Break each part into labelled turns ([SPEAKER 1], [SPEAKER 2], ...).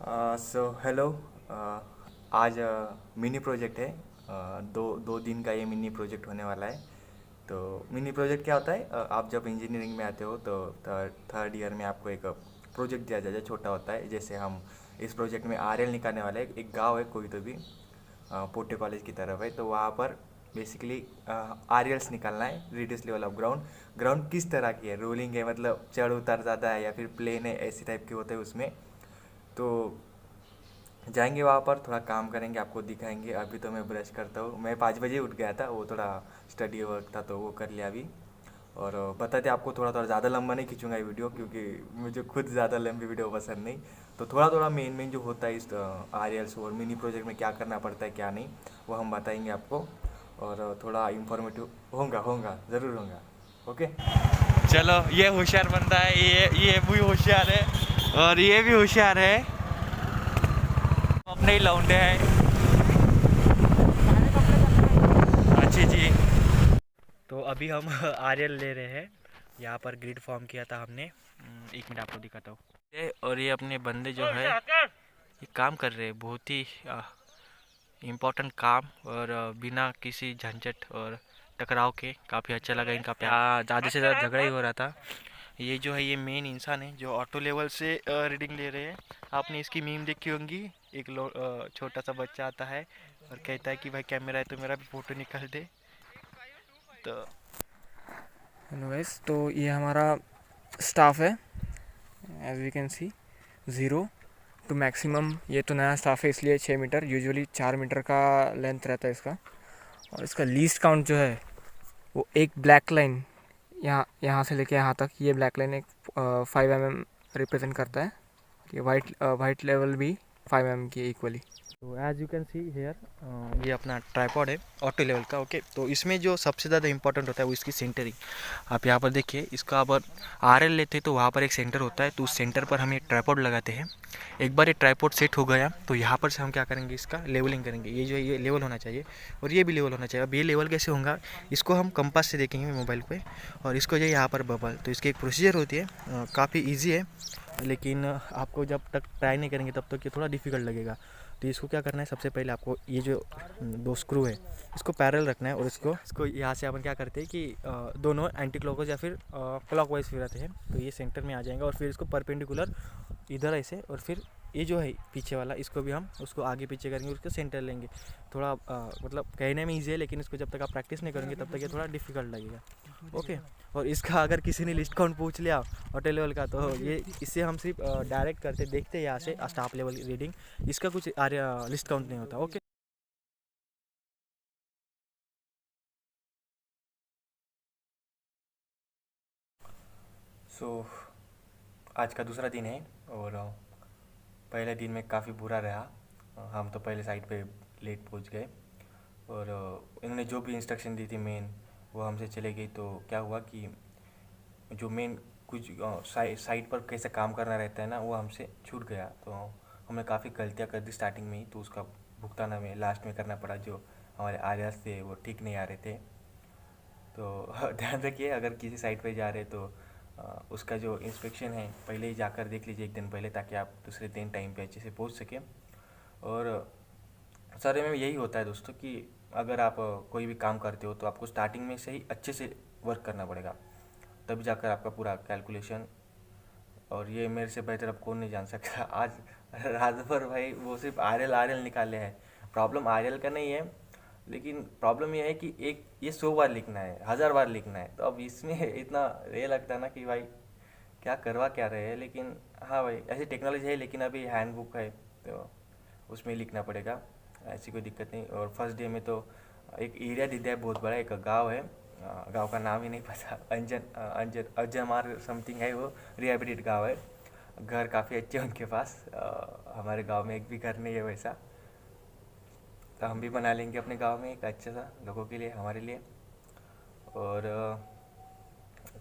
[SPEAKER 1] So hello. आज mini project है। दो दो दिन का ये मिनी प्रोजेक्ट होने वाला है। तो मिनी प्रोजेक्ट क्या होता है? आप जब इंजीनियरिंग में आते हो तो थर्ड ईयर में आपको एक प्रोजेक्ट दिया जाता है, छोटा होता है। जैसे हम इस प्रोजेक्ट में आरएल निकालने वाले हैं। एक गांव है कोई तो भी, पोटे कॉलेज की तरफ है, तो वहाँ पर बेसिकली आरएल्स निकालना है, reduce level of ground. Ground किस तरह की है, रोलिंग है मतलब चढ़ उतर जाता है, या फिर प्लेन है, ऐसी टाइप के होते हैं उसमें। तो जाएंगे वहाँ पर, थोड़ा काम करेंगे, आपको दिखाएंगे। अभी तो मैं ब्रश करता हूँ, मैं 5 बजे उठ गया था, वो थोड़ा स्टडी वर्क था तो वो कर लिया अभी। और बताते आपको, थोड़ा थोड़ा ज़्यादा लंबा नहीं खींचूंगा ये वीडियो, क्योंकि मुझे खुद ज़्यादा लंबी वीडियो पसंद नहीं। तो थोड़ा थोड़ा मेन मेन जो होता है इस आर और मिनी प्रोजेक्ट में क्या करना पड़ता है क्या नहीं, वो हम बताएंगे आपको। और थोड़ा इंफॉर्मेटिव होगा होगा ज़रूर होगा। ओके।
[SPEAKER 2] चलो, ये होशियार बंदा है, ये भी होशियार है और ये भी होशियार है। अपने ही लौंडे हैं। अच्छी जी। तो अभी हम आर्यल ले रहे हैं। यहाँ पर ग्रिड फॉर्म किया था हमने। एक मिनट आपको दिखाता हूँ। और ये अपने बंदे जो है ये काम कर रहे हैं, बहुत ही इम्पोर्टेंट काम, और बिना किसी झंझट और टकराव के। काफ़ी अच्छा लगा इनका प्यार, ज़्यादा से ज़्यादा झगड़ा ही हो रहा था। ये जो है ये मेन इंसान है जो ऑटो लेवल से रीडिंग ले रहे हैं। आपने इसकी मीम देखी होंगी। एक छोटा सा बच्चा आता है और कहता है कि भाई कैमरा है तो मेरा भी फ़ोटो निकाल दे। तो
[SPEAKER 3] एनीवेज, तो ये हमारा स्टाफ है। As we can see, 0 to maximum. ये तो नया स्टाफ है इसलिए 6 मीटर, यूजुअली 4 मीटर का लेंथ रहता है इसका। और इसका लीस्ट काउंट जो है वो एक ब्लैक लाइन, यहाँ यहाँ से लेके यहाँ तक, ये ब्लैक लाइन एक 5 mm रिप्रेजेंट करता है। ये वाइट लेवल भी 5 mm की इक्वली।
[SPEAKER 2] तो as you can see here, ये अपना ट्राइपॉड है ऑटो लेवल का। ओके, तो इसमें जो सबसे ज़्यादा इंपॉर्टेंट होता है वो इसकी सेंटरिंग। आप यहाँ पर देखिए, इसका अगर आरएल लेते हैं तो वहाँ पर एक सेंटर होता है, तो उस सेंटर पर हम ये ट्राइपॉड लगाते हैं। एक बार ये ट्राइपॉड सेट हो गया तो यहाँ पर से हम क्या करेंगे, इसका लेवलिंग करेंगे। ये जो है ये लेवल होना चाहिए और ये भी लेवल होना चाहिए। अब ये लेवल कैसे होगा, इसको हम कंपास से देखेंगे मोबाइल पे। और इसको जो यहाँ पर बबल, तो इसकी एक प्रोसीजर होती है, काफ़ी ईजी है, लेकिन आपको जब तक ट्राई नहीं करेंगे तब तक ये थोड़ा डिफिकल्ट लगेगा। तो इसको क्या करना है, सबसे पहले आपको ये जो 2 स्क्रू है इसको पैरेलल रखना है। और इसको यहाँ से अपन क्या करते हैं कि दोनों एंटी क्लॉकवाइज या फिर क्लॉकवाइज फिराते हैं, तो ये सेंटर में आ जाएगा। और फिर इसको परपेंडिकुलर इधर ऐसे, और फिर ये जो है पीछे वाला, इसको भी हम उसको आगे पीछे करेंगे, उसको सेंटर लेंगे। थोड़ा मतलब कहने में ईजी है, लेकिन इसको जब तक आप प्रैक्टिस नहीं करेंगे तब तक ये थोड़ा डिफिकल्ट लगेगा। ओके। और इसका अगर किसी ने लिस्ट काउंट पूछ लिया ऑटो लेवल का, तो ये इससे हम सिर्फ डायरेक्ट करते देखते हैं यहाँ से स्टाफ लेवल रीडिंग। इसका कुछ लिस्ट काउंट नहीं होता। ओके।
[SPEAKER 1] सो आज का दूसरा दिन है, और पहले दिन में काफ़ी बुरा रहा। हम तो पहले साइट पे लेट पहुंच गए, और इन्होंने जो भी इंस्ट्रक्शन दी थी मेन, वो हमसे चले गई। तो क्या हुआ कि जो मेन कुछ साइट पर कैसे काम करना रहता है ना, वो हमसे छूट गया। तो हमने काफ़ी गलतियाँ कर दी स्टार्टिंग में ही, तो उसका भुगतान हमें लास्ट में करना पड़ा। जो हमारे आर्यास थे वो ठीक नहीं आ रहे थे। तो ध्यान रखिए, अगर किसी साइट पे जा रहे तो उसका जो इंस्पेक्शन है पहले ही जाकर देख लीजिए एक दिन पहले, ताकि आप दूसरे दिन टाइम पे अच्छे से पहुंच सकें। और सारे में यही होता है दोस्तों कि अगर आप कोई भी काम करते हो तो आपको स्टार्टिंग में से ही अच्छे से वर्क करना पड़ेगा, तभी जाकर आपका पूरा कैलकुलेशन। और ये मेरे से बेहतर अब कौन नहीं जान सकता। आज रात भर भाई वो सिर्फ आरएल आरएल निकाले हैं। प्रॉब्लम आरएल का नहीं है, लेकिन प्रॉब्लम ये है कि एक ये 100 बार लिखना है, 1000 बार लिखना है। तो अब इसमें इतना ये लगता है ना कि भाई क्या करवा क्या रहे हैं। लेकिन हाँ भाई, ऐसी टेक्नोलॉजी है, लेकिन अभी हैंडबुक है तो उसमें लिखना पड़ेगा, ऐसी कोई दिक्कत नहीं। और फर्स्ट डे में तो एक एरिया दे दिया है बहुत बड़ा, एक गांव है। गांव का नाम ही नहीं पता, अंजन अजमार समथिंग है वो, रिहेबिलिटेड गांव है। घर काफ़ी अच्छे हैं उनके पास। हमारे गांव में एक भी घर नहीं है वैसा, तो हम भी बना लेंगे अपने गांव में एक अच्छा सा लोगों के लिए, हमारे लिए। और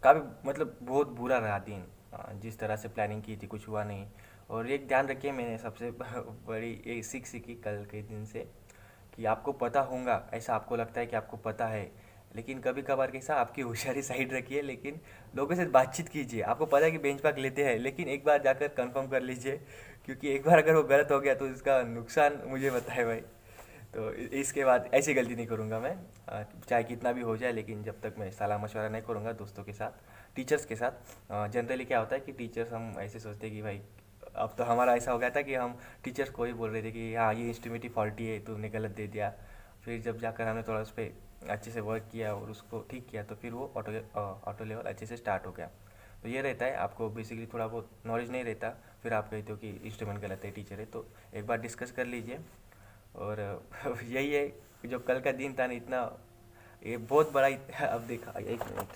[SPEAKER 1] काफ़ी मतलब बहुत बुरा रहा दिन। जिस तरह से प्लानिंग की थी कुछ हुआ नहीं। और एक ध्यान रखिए, मैंने सबसे बड़ी एक सीख सीखी कल के दिन से, कि आपको पता होगा, ऐसा आपको लगता है कि आपको पता है, लेकिन कभी कभार कैसा आपकी होशियारी साइड रखिए, लेकिन लोगों से बातचीत कीजिए। आपको पता है कि बेंच मार्क लेते हैं, लेकिन एक बार जाकर कंफर्म कर लीजिए क्योंकि एक बार अगर वो गलत हो गया तो इसका नुकसान मुझे पता है भाई। तो इसके बाद ऐसी गलती नहीं करूँगा मैं, चाहे कितना भी हो जाए, लेकिन जब तक मैं सलाह मशवरा नहीं करूँगा दोस्तों के साथ, टीचर्स के साथ। जनरली क्या होता है कि टीचर्स हम ऐसे सोचते हैं कि भाई, अब तो हमारा ऐसा हो गया था कि हम टीचर्स को ही बोल रहे थे कि हाँ ये इंस्ट्रूमेंट ही फॉल्टी है, तुमने गलत दे दिया। फिर जब जाकर हमने थोड़ा उस पर अच्छे से वर्क किया और उसको ठीक किया तो फिर वो ऑटो लेवल अच्छे से स्टार्ट हो गया। तो ये रहता है, आपको बेसिकली थोड़ा बहुत नॉलेज नहीं रहता, फिर आप कहते हो कि इंस्ट्रूमेंट गलत है, टीचर है, तो एक बार डिस्कस कर लीजिए। और यही है, जो कल का दिन था ना, इतना ये बहुत बड़ा अब देखा, एक मिनट,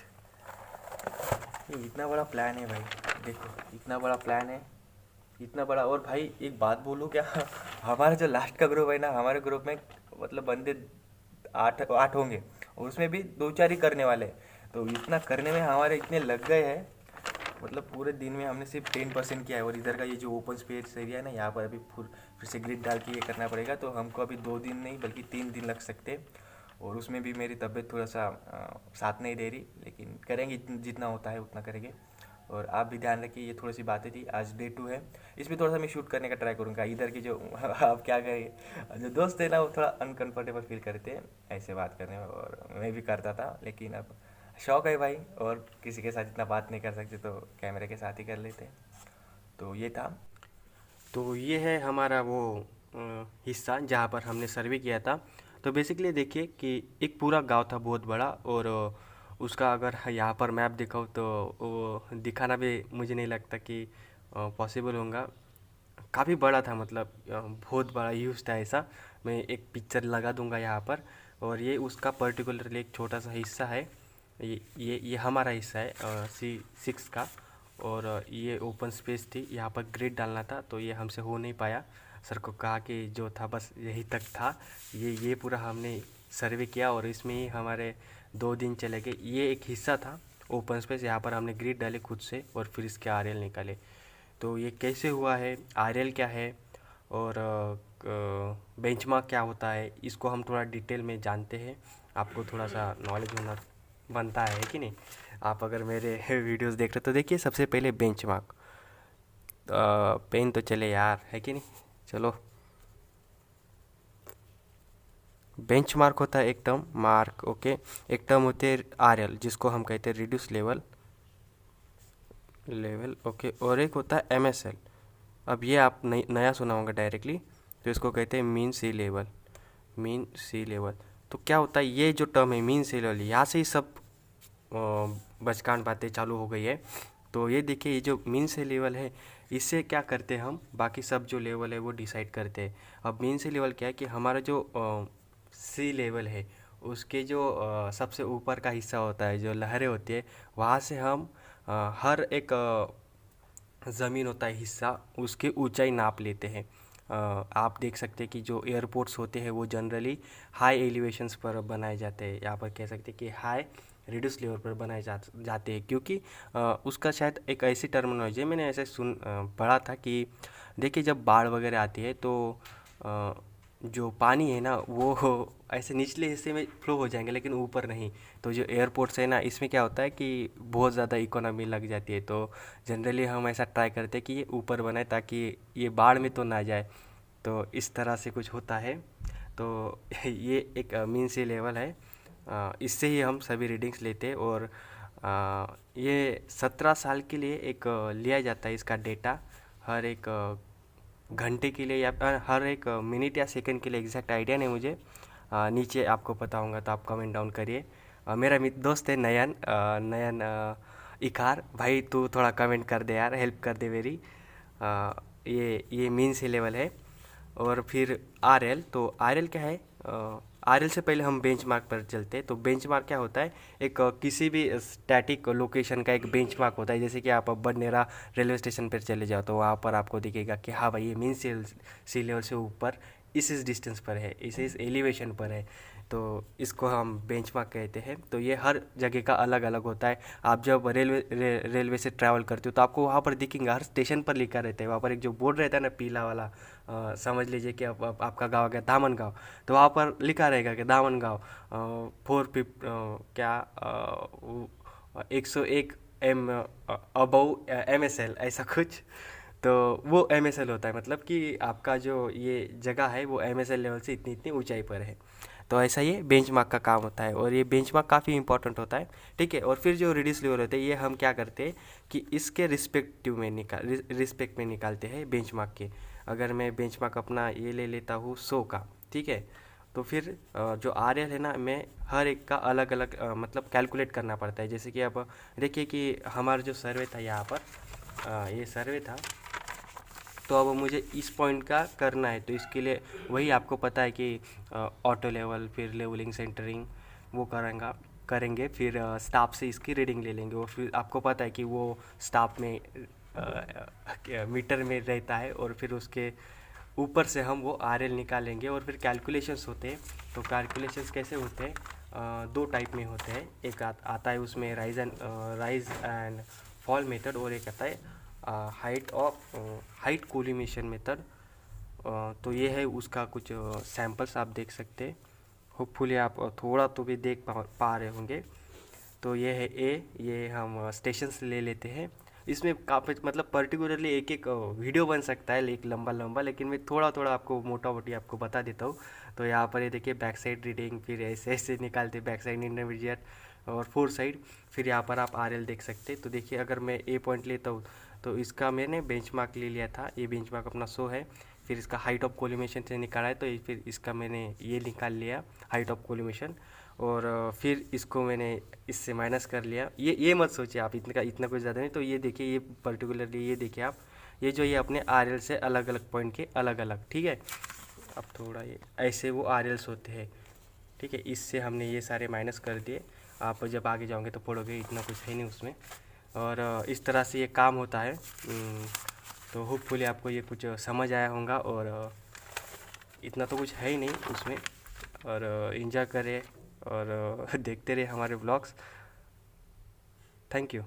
[SPEAKER 1] ये इतना बड़ा प्लान है भाई, देखो इतना बड़ा प्लान है, इतना बड़ा। और भाई एक बात बोलूँ क्या, हमारा जो लास्ट का ग्रुप है ना, हमारे ग्रुप में मतलब बंदे आठ आठ होंगे, और उसमें भी दो चार ही करने वाले हैं। तो इतना करने में हमारे इतने लग गए हैं, मतलब पूरे दिन में हमने सिर्फ 10% किया है। और इधर का ये जो ओपन स्पेस एरिया है ना, यहाँ पर अभी फिर से ग्रिड डाल के ये करना पड़ेगा, तो हमको अभी 2 दिन नहीं बल्कि 3 दिन लग सकते हैं। और उसमें भी मेरी तबीयत थोड़ा सा साथ नहीं दे रही, लेकिन करेंगे, जितना होता है उतना करेंगे। और आप भी ध्यान रखिए, ये थोड़ी सी बातें थी, आज डे 2 है, इसमें थोड़ा सा मैं शूट करने का ट्राई करूँगा। इधर की जो आप क्या कहें, जो दोस्त है ना, वो थोड़ा अनकंफर्टेबल फील करते हैं ऐसे बात करने में, और मैं भी करता था, लेकिन अब शौक है भाई, और किसी के साथ इतना बात नहीं कर सकते तो कैमरे के साथ ही कर लेते हैं। तो ये था।
[SPEAKER 4] तो ये है हमारा वो हिस्सा जहाँ पर हमने सर्वे किया था। तो बेसिकली देखिए कि एक पूरा गांव था बहुत बड़ा, और उसका अगर यहाँ पर मैप दिखाऊँ तो वो दिखाना भी मुझे नहीं लगता कि पॉसिबल होगा। काफ़ी बड़ा था, मतलब बहुत बड़ा यूज था ऐसा। मैं एक पिक्चर लगा दूंगा यहाँ पर, और ये उसका पर्टिकुलरली एक छोटा सा हिस्सा है। ये हमारा हिस्सा है C6 का। और ये ओपन स्पेस थी, यहाँ पर ग्रिड डालना था, तो ये हमसे हो नहीं पाया। सर को कहा कि जो था बस यही तक था। ये पूरा हमने सर्वे किया, और इसमें ही हमारे 2 दिन चले गए। ये एक हिस्सा था ओपन स्पेस, यहाँ पर हमने ग्रिड डाले खुद से, और फिर इसके आरएल निकाले। तो ये कैसे हुआ है, आरएल क्या है, और बेंचमार्क क्या होता है, इसको हम थोड़ा डिटेल में जानते हैं। आपको थोड़ा सा नॉलेज होना बनता है कि नहीं। आप अगर मेरे वीडियोस देख रहे हो तो देखिए, सबसे पहले बेंचमार्क, पेन तो चले यार, है कि नहीं। चलो, बेंचमार्क होता है एक टर्म, मार्क, ओके। एक टर्म होते हैं आरएल, जिसको हम कहते हैं रिड्यूस लेवल, ओके। और एक होता है एमएसएल। अब ये आप नया सुना होगा डायरेक्टली, तो इसको कहते हैं मीन सी लेवल। तो क्या होता है, ये जो टर्म है मीन सी लेवल, यहाँ से ही सब बचकान बातें चालू हो गई है। तो ये देखिए, ये जो मीन सी लेवल है, इससे क्या करते हैं हम, बाकी सब जो लेवल है वो डिसाइड करते हैं। अब मीन सी लेवल क्या है कि हमारा जो सी लेवल है, उसके जो सबसे ऊपर का हिस्सा होता है, जो लहरें होती है, वहाँ से हम हर एक ज़मीन होता है हिस्सा, उसकी ऊंचाई नाप लेते हैं। आप देख सकते हैं कि जो एयरपोर्ट्स होते हैं वो जनरली हाई एलिवेशंस पर बनाए जाते हैं। यहाँ पर कह सकते हैं कि हाई रिड्यूस लेवल पर बनाए जाते हैं, क्योंकि उसका शायद एक ऐसी टर्मिनोलॉजी है, मैंने ऐसे पढ़ा था कि देखिए, जब बाढ़ वगैरह आती है तो जो पानी है ना, वो ऐसे निचले हिस्से में फ्लो हो जाएंगे, लेकिन ऊपर नहीं। तो जो एयरपोर्ट्स है ना, इसमें क्या होता है कि बहुत ज़्यादा इकोनॉमी लग जाती है। तो जनरली हम ऐसा ट्राई करते हैं कि ये ऊपर बनाए, ताकि ये बाढ़ में तो ना जाए। तो इस तरह से कुछ होता है। तो ये एक मीन सी लेवल है, इससे ही हम सभी रीडिंग्स लेते हैं। और ये 17 साल के लिए एक लिया जाता है इसका डेटा, हर एक घंटे के लिए, या हर एक मिनट या सेकंड के लिए, एग्जैक्ट आइडिया नहीं मुझे। नीचे आपको पता होगा तो आप कमेंट डाउन करिए। मेरा दोस्त है नयन, इकार भाई, तू थोड़ा कमेंट कर दे यार, हेल्प कर दे मेरी। ये मीन सी लेवल है। और फिर आरएल, तो आरएल क्या है, आरएल से पहले हम बेंचमार्क पर चलते हैं। तो बेंचमार्क क्या होता है, एक किसी भी स्टैटिक लोकेशन का एक बेंचमार्क होता है। जैसे कि आप बडनेरा रेलवे स्टेशन पर चले जाओ, तो वहाँ पर आपको दिखेगा कि हाँ भाई, ये मीन सी लेवल से ऊपर इस डिस्टेंस पर है, इस एलिवेशन पर है, तो इसको हम बेंचमार्क कहते हैं। तो ये हर जगह का अलग अलग होता है। आप जब रेलवे से ट्रैवल करते हो तो आपको वहाँ पर दिखेंगे, हर स्टेशन पर लिखा रहता है। वहाँ पर एक जो बोर्ड रहता है ना, पीला वाला, समझ लीजिए कि अब आपका गाँव गया दामनगांव, तो वहाँ पर लिखा रहेगा कि दामनगांव 101 M अबव MSL, ऐसा कुछ। तो वो MSL होता है, मतलब कि आपका जो ये जगह है वो MSL लेवल से इतनी इतनी ऊंचाई पर है। तो ऐसा ये बेंचमार्क का काम होता है और ये बेंचमार्क काफ़ी इंपॉर्टेंट होता है, ठीक है। और फिर जो रिड्यूस लेवल होते हैं ये हम क्या करते हैं कि इसके रिस्पेक्ट में निकालते हैं बेंचमार्क के। अगर मैं बेंचमार्क अपना ये ले लेता हूँ 100 का, ठीक है, तो फिर जो RL है ना, मैं हर एक का अलग अलग मतलब कैलकुलेट करना पड़ता है। जैसे कि अब देखिए कि हमारा जो सर्वे था यहाँ पर, ये सर्वे था, तो अब मुझे इस पॉइंट का करना है, तो इसके लिए वही आपको पता है कि ऑटो लेवल, फिर लेवलिंग, सेंटरिंग वो करेंगे, फिर स्टाफ से इसकी रीडिंग ले लेंगे, और फिर आपको पता है कि वो स्टाफ में मीटर में रहता है, और फिर उसके ऊपर से हम वो RL निकालेंगे। और फिर कैलकुलेशंस होते हैं। तो कैलकुलेशंस कैसे होते हैं, दो टाइप में होते हैं। एक आता है उसमें राइज एंड फॉल मेथड, और एक आता है हाइट कोलिमेशन मेथड। तो ये है उसका कुछ सैम्पल्स आप देख सकते हैं। होपफुली आप थोड़ा तो भी देख पा रहे होंगे। तो ये है ए, ये हम स्टेशन से ले लेते हैं। इसमें काफ़ी मतलब पर्टिकुलरली एक एक वीडियो बन सकता है, एक लंबा लंबा, लेकिन मैं थोड़ा थोड़ा आपको मोटा मोटी आपको बता देता हूँ। तो यहाँ पर ये देखिए बैक साइड रीडिंग, फिर ऐसे ऐसे निकालते बैक साइड इंटरमीडिएट और फोर साइड, फिर यहाँ पर आप RL देख सकते हैं। तो देखिए अगर मैं ए पॉइंट लेता हूँ तो इसका मैंने बेंचमार्क ले लिया था, ये बेंचमार्क अपना 100 है। फिर इसका हाइट ऑफ कोलिमेशन से निकाला है, तो फिर इसका मैंने ये निकाल लिया हाइट ऑफ कोलिमेशन, और फिर इसको मैंने इससे माइनस कर लिया। ये मत सोचिए आप इतना कुछ ज़्यादा नहीं। तो ये देखिए, ये पर्टिकुलरली ये देखिए आप, ये जो ये अपने RL से अलग अलग पॉइंट के अलग अलग, ठीक है। अब थोड़ा ये ऐसे वो RLs होते हैं, ठीक है। इससे हमने ये सारे माइनस कर दिए। आप जब आगे जाओगे तो पढ़ोगे, इतना कुछ है नहीं उसमें। और इस तरह से ये काम होता है। तो होपफुली आपको ये कुछ समझ आया होगा, और इतना तो कुछ है ही नहीं उसमें। और एंजॉय करें और देखते रहे हमारे ब्लॉग्स। Thank you.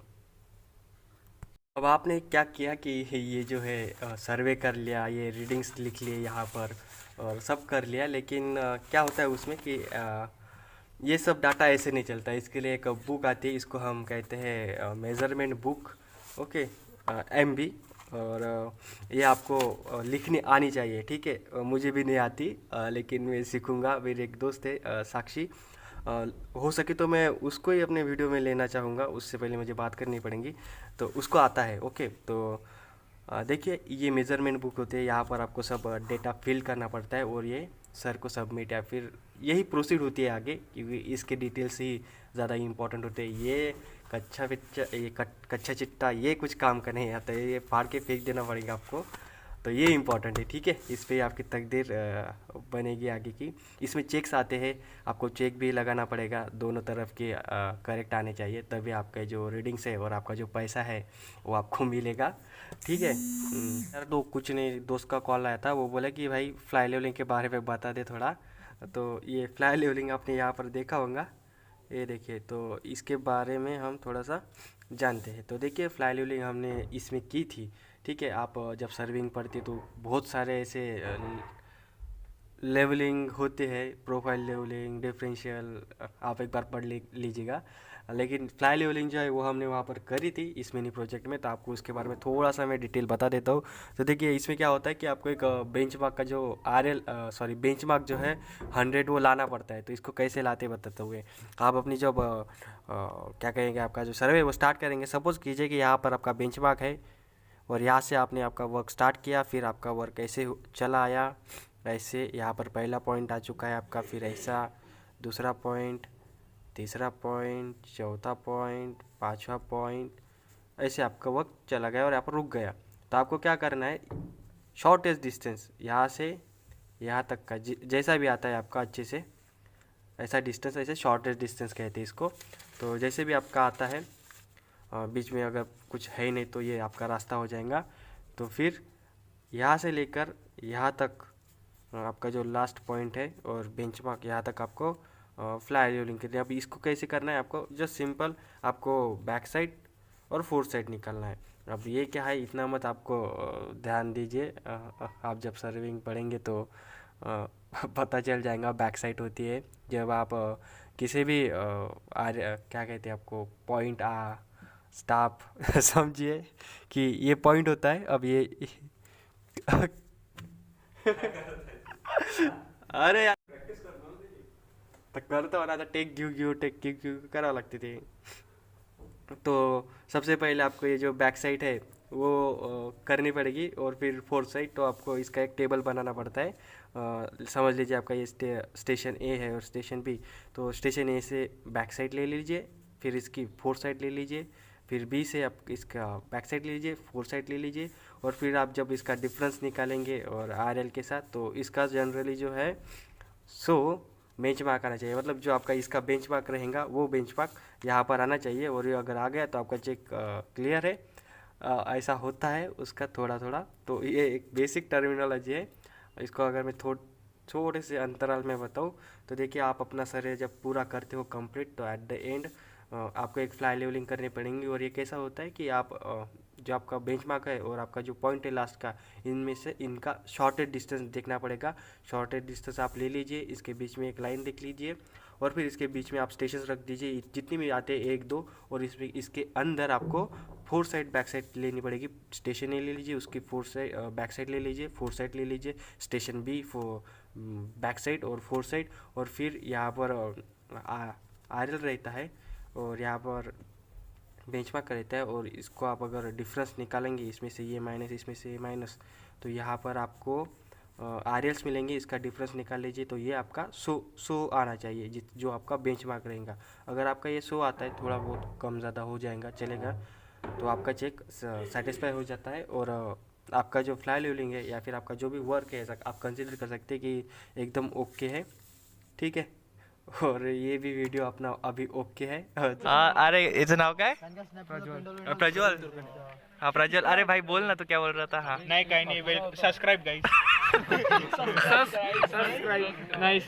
[SPEAKER 4] अब आपने क्या किया कि ये जो है सर्वे कर लिया, ये रीडिंग्स लिख लिए यहाँ पर और सब कर लिया, लेकिन क्या होता है उसमें कि ये सब डाटा ऐसे नहीं चलता। इसके लिए एक बुक आती है, इसको हम कहते हैं मेज़रमेंट बुक, ओके, MB। और ये आपको लिखनी आनी चाहिए, ठीक है। मुझे भी नहीं आती, लेकिन मैं सीखूंगा। मेरे एक दोस्त है साक्षी, हो सके तो मैं उसको ही अपने वीडियो में लेना चाहूँगा। उससे पहले मुझे बात करनी पड़ेगी, तो उसको आता है, ओके। तो देखिए ये मेज़रमेंट बुक होती है, यहाँ पर आपको सब डेटा फिल करना पड़ता है और ये सर को सबमिट, या फिर यही प्रोसीड होती है आगे, क्योंकि इसके डिटेल्स ही ज़्यादा इंपॉर्टेंट होते हैं। ये कच्चा चिट्टा ये कुछ काम का नहीं आता है, ये फाड़ के फेंक देना पड़ेगा आपको। तो ये इम्पॉर्टेंट है, ठीक है। इस पे आपकी तकदीर बनेगी आगे की। इसमें चेक्स आते हैं, आपको चेक भी लगाना पड़ेगा, दोनों तरफ के करेक्ट आने चाहिए, तभी आपका जो रीडिंग्स है और आपका जो पैसा है वो आपको मिलेगा, ठीक है। यार तो कुछ नहीं, दोस्त का कॉल आया था, वो बोला कि भाई फ्लाई लेवलिंग के बारे में बता दे थोड़ा। तो ये फ्लाई लेवलिंग आपने यहाँ पर देखा होगा, ये देखिए। तो इसके बारे में हम थोड़ा सा जानते हैं। तो देखिए फ्लाई लेवलिंग हमने इसमें की थी, ठीक है। आप जब सर्विंग पढ़ते तो बहुत सारे ऐसे लेवलिंग होते हैं, प्रोफाइल लेवलिंग, डिफरेंशियल, आप एक बार पढ़ लीजिएगा। लेकिन फ्लाई लेवलिंग जो है वो हमने वहाँ पर करी थी इस मिनी प्रोजेक्ट में, तो आपको उसके बारे में थोड़ा सा मैं डिटेल बता देता हूँ। तो देखिए इसमें क्या होता है कि आपको एक बेंचमार्क का जो बेंचमार्क जो है 100 वो लाना पड़ता है। तो इसको कैसे लाते बताते हुए, आप अपनी जब क्या कहेंगे, आपका जो सर्वे वो स्टार्ट करेंगे। सपोज़ कीजिए कि यहाँ पर आपका बेंचमार्क है और यहाँ से आपने आपका वर्क स्टार्ट किया, फिर आपका वर्क ऐसे चला आया, ऐसे यहाँ पर पहला पॉइंट आ चुका है आपका, फिर ऐसा दूसरा पॉइंट, तीसरा पॉइंट, चौथा पॉइंट, पांचवा पॉइंट, ऐसे आपका वर्क चला गया और यहाँ पर रुक गया। तो आपको क्या करना है, शॉर्टेस्ट डिस्टेंस यहाँ से यहाँ तक का जैसा भी आता है आपका अच्छे से, ऐसा डिस्टेंस, ऐसे शॉर्टेस्ट डिस्टेंस कहते हैं इसको। तो जैसे भी आपका आता है, बीच में अगर कुछ है ही नहीं तो ये आपका रास्ता हो जाएगा। तो फिर यहाँ से लेकर यहाँ तक आपका जो लास्ट पॉइंट है और बेंचमार्क यहाँ तक आपको फ्लाई लेवलिंग करनी है। अब इसको कैसे करना है, आपको जस्ट सिंपल आपको बैक साइड और फोर साइड निकालना है। अब ये क्या है, इतना मत आपको ध्यान दीजिए, आप जब सर्विंग पढ़ेंगे तो पता चल जाएगा। बैक साइड होती है जब आप किसी भी क्या कहते हैं आपको पॉइंट स्टाफ समझिए कि ये पॉइंट होता है। अब ये अरे यार तो करता हो ना, तो टेक क्यू करा लगती थी। तो सबसे पहले आपको ये जो बैक साइड है वो करनी पड़ेगी, और फिर फोर्थ साइड तो आपको इसका एक टेबल बनाना पड़ता है। समझ लीजिए आपका ये स्टेशन ए है और स्टेशन बी, तो स्टेशन ए से बैक साइड ले लीजिए, फिर इसकी फोर्थ साइड ले लीजिए, फिर बी से आप इसका बैक साइड ले लीजिए, फोर्थ साइड ले लीजिए, और फिर आप जब इसका डिफरेंस निकालेंगे और RL के साथ, तो इसका जनरली जो है बेंच मार्क आना चाहिए। मतलब जो आपका इसका बेंच मार्क रहेगा वो बेंच मार्क यहाँ पर आना चाहिए, और ये अगर आ गया तो आपका चेक क्लियर है। ऐसा होता है उसका थोड़ा थोड़ा। तो ये एक बेसिक टर्मिनोलॉजी है। इसको अगर मैं छोटे से अंतराल में बताऊँ तो देखिए, आप अपना सर्वे जब पूरा करते हो कंप्लीट, तो एट द एंड आपको एक फ्लाई लेवलिंग करनी पड़ेगी। और ये कैसा होता है कि आप जो आपका बेंचमार्क है और आपका जो पॉइंट है लास्ट का, इनमें से इनका शॉर्टेड डिस्टेंस देखना पड़ेगा। शॉर्टेड डिस्टेंस आप ले लीजिए, इसके बीच में एक लाइन देख लीजिए, और फिर इसके बीच में आप स्टेशन रख दीजिए जितनी भी आते हैं 1 2, और इसमें इसके अंदर आपको फोर साइड बैक साइड लेनी पड़ेगी। स्टेशन ए ले लीजिए, उसकी फोर साइड बैक साइड ले लीजिए, फोर साइड ले लीजिए, स्टेशन बी बैक साइड और फोर साइड, और फिर यहाँ पर RL रहता है और यहाँ पर बेंचमार्क रहता है। और इसको आप अगर डिफरेंस निकालेंगे, इसमें से ये माइनस, इसमें से ये माइनस, तो यहाँ पर आपको RLs मिलेंगे। इसका डिफरेंस निकाल लीजिए, तो ये आपका 100 आना चाहिए जो आपका बेंचमार्क रहेगा। अगर आपका ये 100 आता है, थोड़ा बहुत कम ज़्यादा हो जाएगा चलेगा, तो आपका चेक सेटिस्फाई हो जाता है। और आपका जो फ्लाई लेवलिंग है या फिर आपका जो भी वर्क है, आप कंसिडर कर सकते हैं कि एकदम ओके है, ठीक है। और ये भी वीडियो अपना अभी ओके है।
[SPEAKER 2] अरे याचं नाव काय? प्रज्वल. हाँ प्रज्वल. अरे भाई बोल ना, तू क्या बोल रहा था? हाँ
[SPEAKER 5] नाही काही नाही, सबस्क्राईब गाईज.
[SPEAKER 3] subscribe. Nice.